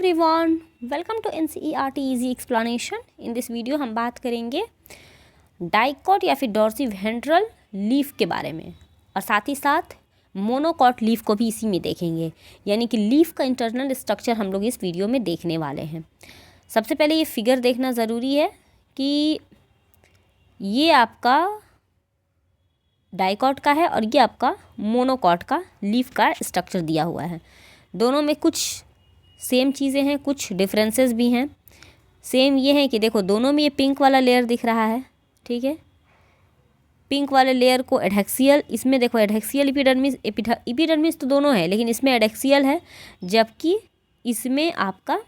Everyone, welcome to NCERT easy explanation. In this video हम बात करेंगे डाइकॉट या फिर डॉर्सी-वेंट्रल लीफ के बारे में और साथ ही साथ मोनोकॉट लीफ को भी इसी में देखेंगे। यानी कि लीफ का इंटरनल स्ट्रक्चर हम लोग इस वीडियो में देखने वाले हैं। सबसे पहले ये फिगर देखना ज़रूरी है कि ये आपका डाइकॉट का है और ये आपका मोनोकॉट का लीफ का स्ट्रक्चर दिया हुआ है। दोनों में कुछ सेम चीज़ें हैं, कुछ डिफरेंसेस भी हैं। सेम ये है कि देखो दोनों में ये पिंक वाला लेयर दिख रहा है, ठीक है। पिंक वाले लेयर को एडहेक्सियल, इसमें देखो एडहेक्सियल एपिडर्मिस, एपिडर्मिस तो दोनों है लेकिन इसमें एडहेक्सियल है, जबकि इसमें आपका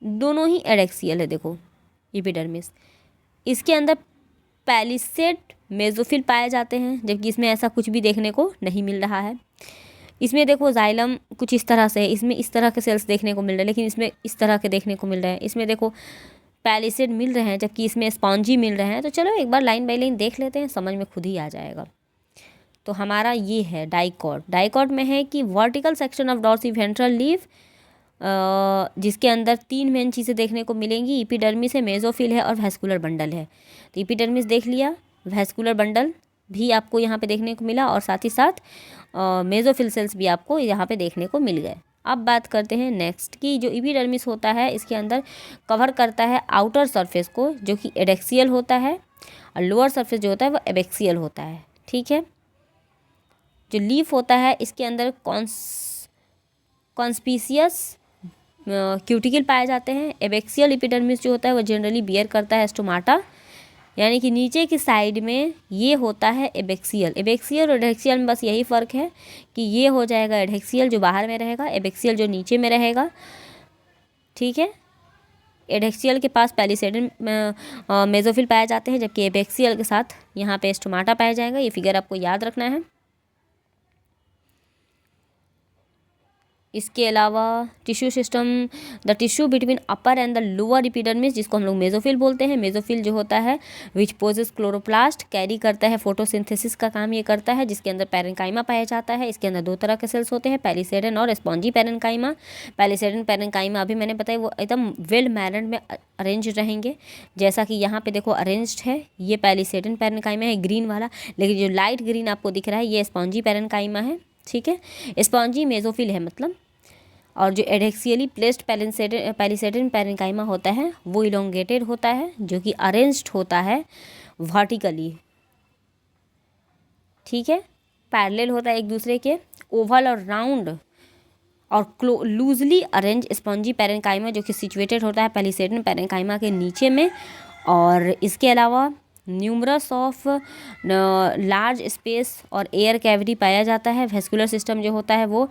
दोनों ही एडहेक्सियल है। देखो एपिडर्मिस, इसके अंदर पैलिसेड मेसोफिल पाए जाते हैं, जबकि इसमें ऐसा कुछ भी देखने को नहीं मिल रहा है। इसमें देखो जाइलम कुछ इस तरह से है, इसमें इस तरह के सेल्स देखने को मिल रहे हैं, लेकिन इसमें इस तरह के देखने को मिल रहे हैं। इसमें देखो पैलिसेड मिल रहे हैं जबकि इसमें स्पॉन्जी मिल रहे हैं। तो चलो एक बार लाइन बाय लाइन देख लेते हैं, समझ में खुद ही आ जाएगा। तो हमारा ये है डाइकॉट। डाइकॉट में है कि vertical section of Dorsey-ventral leaf, जिसके अंदर तीन मेन चीज़ें देखने को मिलेंगी। एपिडर्मिस है, मेसोफिल है और वैस्कुलर बंडल है। तो एपिडर्मिस देख लिया, वैस्कुलर बंडल भी आपको यहाँ पे देखने को मिला और साथ ही साथ मेसोफिल सेल्स भी आपको यहाँ पे देखने को मिल गए। अब बात करते हैं नेक्स्ट की, जो एपिडर्मिस होता है इसके अंदर कवर करता है आउटर सरफेस को, जो कि एडेक्सियल होता है, और लोअर सरफेस जो होता है वो एबेक्सियल होता है, ठीक है। जो लीफ होता है इसके अंदर कॉन्स्पीशियस क्यूटिकल पाए जाते हैं। एबेक्सियल एपिडर्मिस जो होता है वो जनरली बियर करता है स्टोमाटा, यानी कि नीचे की साइड में ये होता है एबेक्सियल। एबेक्सियल और एडहेक्सियल में बस यही फ़र्क है कि ये हो जाएगा एडहेक्सियल जो बाहर में रहेगा, एबेक्सियल जो नीचे में रहेगा, ठीक है। एडहेक्सियल के पास पैलिसेडन मेसोफिल पाए जाते हैं, जबकि एबेक्सियल के साथ यहाँ पे स्टोमाटा पाया जाएगा। ये फिगर आपको याद रखना है। इसके अलावा tissue system, the tissue between upper and the lower epidermis, जिसको हम लोग मेसोफिल बोलते हैं। मेसोफिल जो होता है विच पोजेस क्लोरोप्लास्ट, कैरी करता है फोटोसिंथेसिस का काम ये करता है, जिसके अंदर पैरेन्काइमा पाया जाता है। इसके अंदर दो तरह के सेल्स होते हैं, पैलिसेडन और स्पॉन्जी पैरेन्काइमा। पैलिसेडन पैरेन्काइमा अभी मैंने बताया वो एकदम वेल मैनर्ड में अरेंज रहेंगे, जैसा कि यहाँ पे देखो अरेंज्ड है। ये पैलिसेडन पैरेन्काइमा है ग्रीन वाला, लेकिन जो लाइट ग्रीन आपको दिख रहा है ये स्पॉन्जी पैरेन्काइमा है, ठीक है। स्पॉन्जी मेसोफिल है मतलब। और जो एडहेक्सियली प्लेस्ड पैलिसेडन पैरेन्काइमा होता है वो इलोंगेटेड होता है, जो कि अरेंज्ड होता है वर्टिकली, ठीक है। पैरेलल होता है एक दूसरे के। ओवल और राउंड और लूजली अरेंज स्पॉन्जी पैरेन्काइमा, जो कि सिचुएटेड होता है पैलिसेडन पैरेन्काइमा के नीचे में। और इसके अलावा न्यूमरस ऑफ लार्ज स्पेस और एयर कैविटी पाया जाता है। वेस्कुलर सिस्टम जो होता है वो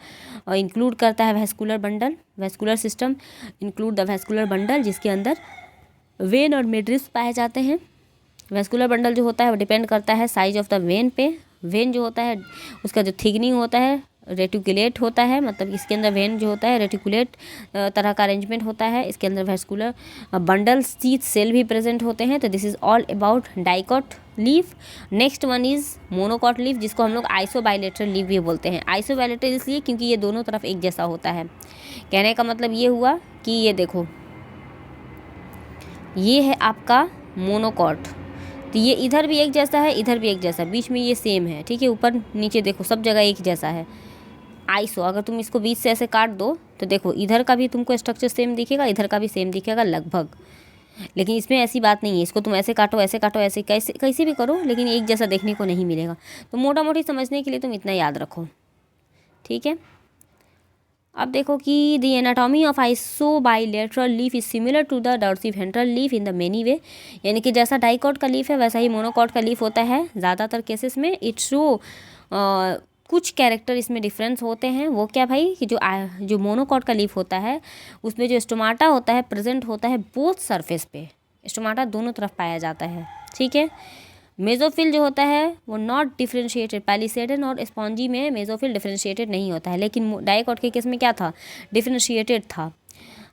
इंक्लूड करता है vascular bundle. Vascular system include the vascular bundle, जिसके अंदर वेन और मिडरिप्स पाए जाते हैं। वेस्कुलर बंडल जो होता है वो डिपेंड करता है साइज ऑफ द वेन पे। वेन जो होता है उसका जो थिकनिंग होता है रेटिकुलेट होता है, मतलब इसके अंदर वेन जो होता है रेटिकुलेट तरह का अरेंजमेंट होता है। इसके अंदर वेस्कुलर बंडल शीथ सेल भी प्रेजेंट होते हैं। तो this is all about dicot leaf. Next one is monocot leaf, जिसको हम लोग आइसोबाइलेटरल लीफ भी बोलते हैं। आइसोबाइलेटरल इसलिए क्योंकि ये दोनों तरफ एक जैसा होता है। कहने का मतलब ये हुआ कि ये देखो ये है आपका मोनोकॉट, तो ये इधर भी एक जैसा है, इधर भी एक जैसा, बीच में ये सेम है, ठीक है। ऊपर नीचे देखो सब जगह एक जैसा है। आइसो, अगर तुम इसको बीच से ऐसे काट दो तो देखो इधर का भी तुमको स्ट्रक्चर सेम दिखेगा, इधर का भी सेम दिखेगा लगभग। लेकिन इसमें ऐसी बात नहीं है, इसको तुम ऐसे काटो ऐसे कैसे भी करो, लेकिन एक जैसा देखने को नहीं मिलेगा। तो मोटा मोटी समझने के लिए तुम इतना याद रखो, ठीक है। अब देखो कि the anatomy of isobilateral leaf is similar to the dorsiventral leaf in the many way. यानी कि जैसा डाइकॉट का लीफ है वैसा ही मोनोकॉट का लीफ होता है ज़्यादातर केसेस में। इट शो कुछ कैरेक्टर इसमें डिफरेंस होते हैं। वो क्या भाई कि जो मोनोकॉट का लीफ होता है उसमें जो स्टोमाटा होता है प्रेजेंट होता है बोथ सरफेस पे। स्टोमाटा दोनों तरफ पाया जाता है, ठीक है। मेसोफिल जो होता है वो नॉट डिफ्रेंशिएटेड। पैलिसेडन और स्पॉन्जी में मेसोफिल डिफ्रेंशिएटेड नहीं होता है, लेकिन डाइकॉट के केस में क्या था, डिफ्रेंशिएटेड था।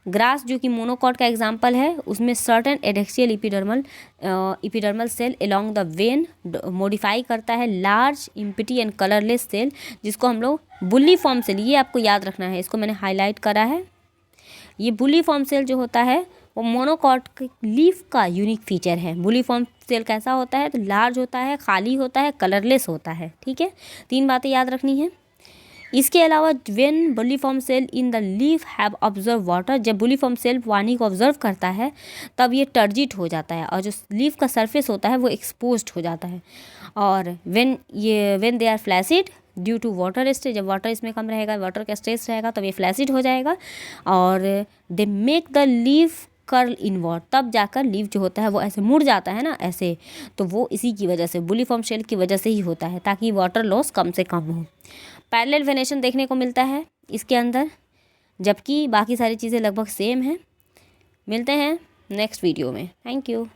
ग्रास जो कि मोनोकॉट का एग्जाम्पल है, उसमें certain adaxial epidermal cell along the vein modify करता है large empty and colourless cell, जिसको हम लोग बुल्ली फॉर्म सेल, ये आपको याद रखना है, इसको मैंने हाईलाइट करा है। ये बुल्ली फॉर्म सेल जो होता है वो मोनोकॉट लीफ का यूनिक फीचर है। बुल्ली फॉर्म सेल कैसा होता है, तो लार्ज होता है, खाली होता है, कलरलेस होता है। ठीक है, 3 बातें याद रखनी है। इसके अलावा when bulliform cell in the leaf have observe water, जब बुल्ली फॉर्म सेल पानी को ऑब्जर्व करता है तब ये टर्जिट हो जाता है और जो लीफ का सरफेस होता है वो एक्सपोज्ड हो जाता है। और when they are flaccid due to water stage, जब वाटर इसमें कम रहेगा, वाटर का स्टेज रहेगा, तब ये फ्लैसिड हो जाएगा। और they make the leaf curl inward, तब जाकर लीफ जो होता है वो ऐसे मुड़ जाता है ना ऐसे, तो वो इसी की वजह से, बुल्ली फॉर्म सेल की वजह से ही होता है, ताकि वाटर लॉस कम से कम हो। पैरेलल वेनेशन देखने को मिलता है इसके अंदर, जबकि बाकी सारी चीज़ें लगभग सेम हैं। मिलते हैं नेक्स्ट वीडियो में। Thank you.